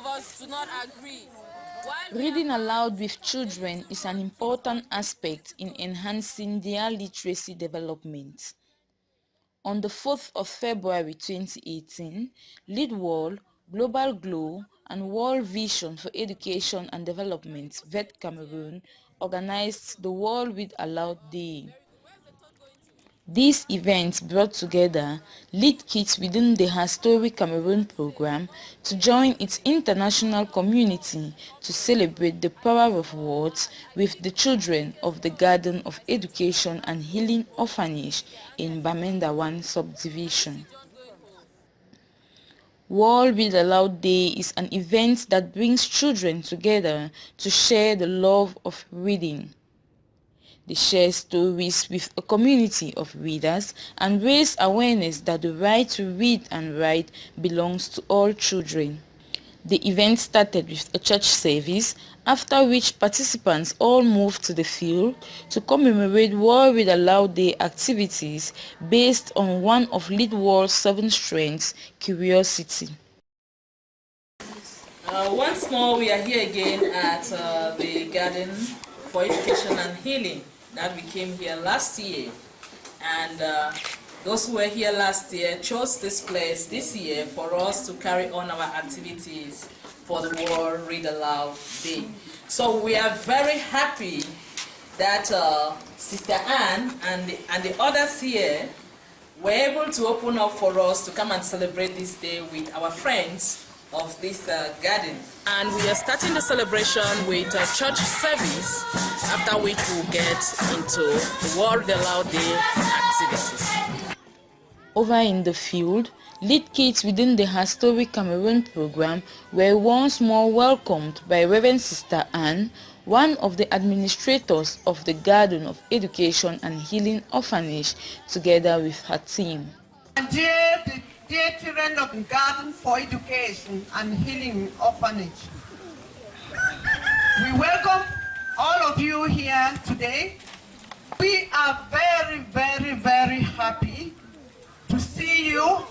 of us do not agree. Reading aloud with children is an important aspect in enhancing their literacy development. On the 4th of February 2018, Lead World, Global Glow, and World Vision for Education and Development (VET Cameroon) organized the World Read Aloud Day. These events brought together lead kids within the Herstory Cameroon program to join its international community to celebrate the power of words with the children of the Garden of Education and Healing Orphanage in Bamenda 1 subdivision. World Read Aloud Day is an event that brings children together to share the love of reading. They share stories with a community of readers and raise awareness that the right to read and write belongs to all children. The event started with a church service, after which participants all moved to the field to commemorate World Read Aloud Day activities based on one of Lead World's 7 strengths, curiosity. Once more, we are here again at the Garden for Education and Healing that we came here last year, and those who were here last year chose this place this year for us to carry on our activities for the World Read Aloud Day. So we are very happy that Sister Anne and the others here were able to open up for us to come and celebrate this day with our friends of this garden. And we are starting the celebration with a church service, after which we'll get into the World Aloud Day activities. Over in the field, lead kids within the Herstory Cameroon program were once more welcomed by Reverend Sister Anne, one of the administrators of the Garden of Education and Healing Orphanage, together with her team. Dear children of the Garden for Education and Healing Orphanage, we welcome all of you here today. We are very, very, very happy to see you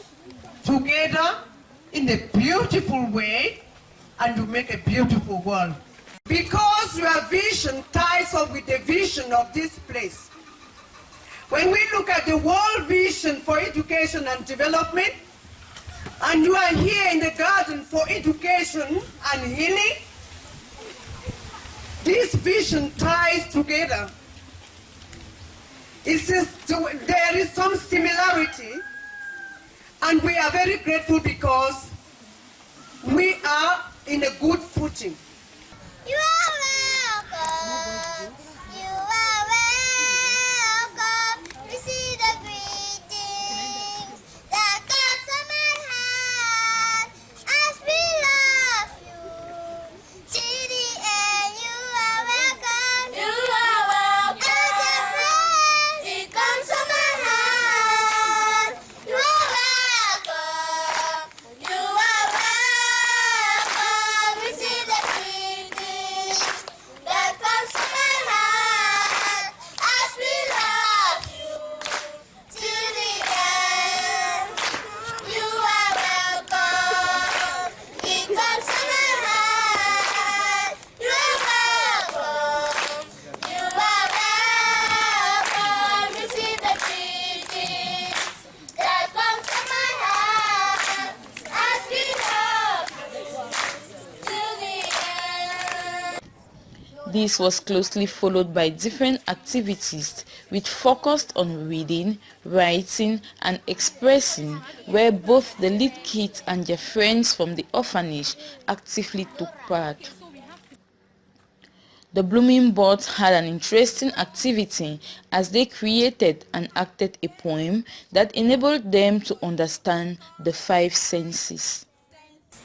together in a beautiful way and to make a beautiful world. Because your vision ties up with the vision of this place. When we look at the world vision for education and development, and you are here in the Garden for Education and Healing, this vision ties together. There is some similarity, and we are very grateful because we are in a good footing. You are welcome. You are welcome. Receive the greetings that come from my heart as we love you. To the end, you are welcome. You are welcome. As your friends, it comes from my heart. You are welcome. You are welcome. Receive the greetings that comes from my heart as we love you to the end. You are welcome. It comes from my heart. You are welcome. You are welcome. Receive the greetings that comes from my heart as we love you to the end. This was closely followed by different activities which focused on reading, writing and expressing, where both the lead kids and their friends from the orphanage actively took part. The Blooming Buds had an interesting activity as they created and acted a poem that enabled them to understand the 5 senses.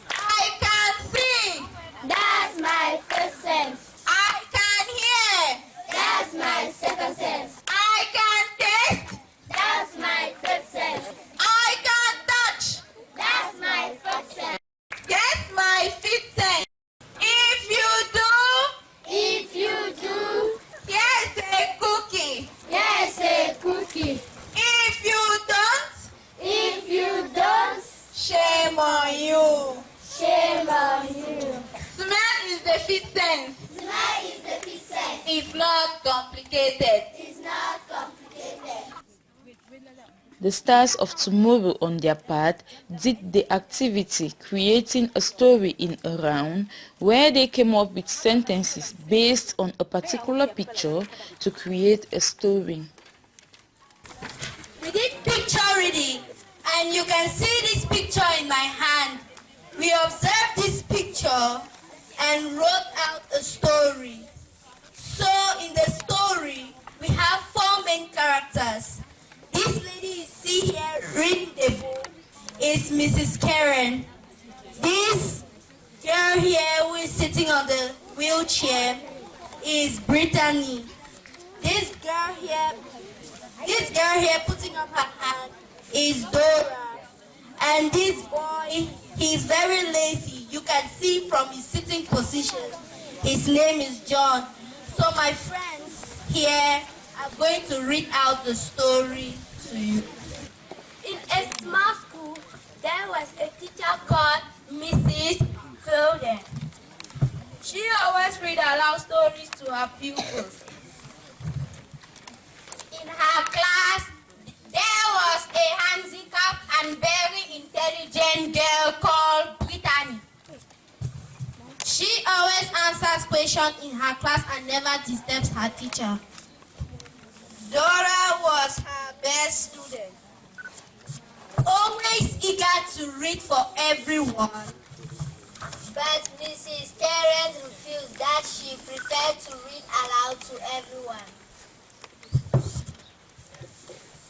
I can see. That's my first sense. I can hear. That's my second sense. I can taste. That's my third sense. I can touch. That's my fourth sense. That's my fifth sense. If you do, yes, a cookie. Yes, a cookie. If you don't, shame on you. not complicated. It's not complicated. The Stars of Tomorrow, on their part, did the activity creating a story in a round where they came up with sentences based on a particular picture to create a story. We did picture reading, and you can see this picture in my hand. We observed this picture and wrote out a story. So in the story, we have 4 main characters. This lady you see here reading the book is Mrs. Karen. This girl here who is sitting on the wheelchair is Brittany. This girl here putting up her hand is Dora. And this boy, he's very lazy. You can see from his sitting position. His name is John. So my friends here are going to read out the story to you. In a small school, there was a teacher called Mrs. Fielder. She always read aloud stories to her pupils. In her class, there was a handicapped and very intelligent girl called Brittany. She always answers questions in her class and never disturbs her teacher. Dora was her best student, always eager to read for everyone. But Mrs. Karen refused that she preferred to read aloud to everyone.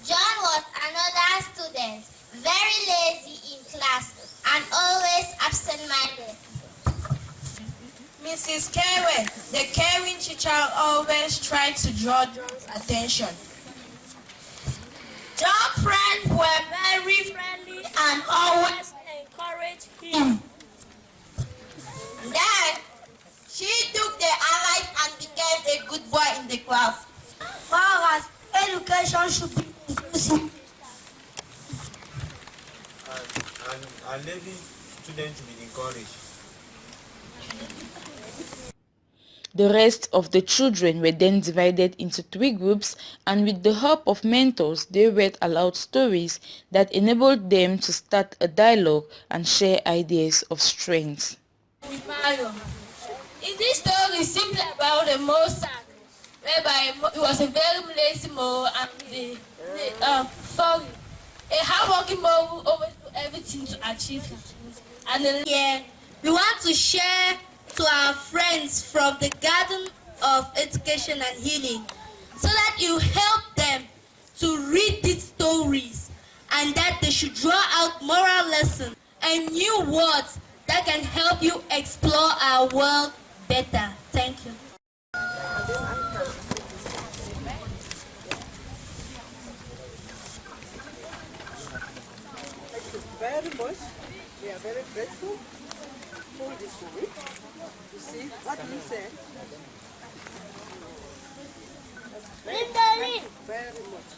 John was another student, very lazy in class and always absent-minded. Mrs. Karen, the caring teacher, always tried to draw John's attention. John's friends were very friendly and always encouraged him. Then, she took the advice and became a good boy in the class. Whereas education should be inclusive. And lady students to be encouraged. The rest of the children were then divided into 3 groups, and with the help of mentors, they read aloud stories that enabled them to start a dialogue and share ideas of strength. In this story is simply about a Mozart, whereby it was a very lazy Mo and a hardworking Mo who always do everything to achieve his dreams. And then we want to share to our friends from the Garden of Education and Healing so that you help them to read these stories and that they should draw out moral lessons and new words that can help you explore our world better. Thank you. Thank you very much. We are very grateful for this week. You see what you said? Linda, Very much.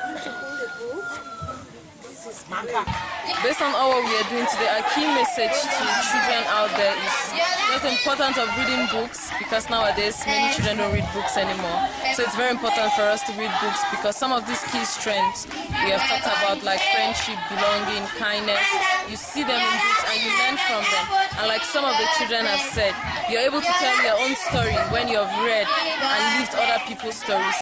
Beautiful the book. This is great. Based on all what we are doing today, our key message to children out there is just the importance of reading books, because nowadays many children don't read books anymore. So it's very important for us to read books, because some of these key strengths we have talked about, like friendship, belonging, kindness, you see them in books and you learn from them. And like some of the children have said, you're able to tell your own story when you have read and lived other people's stories.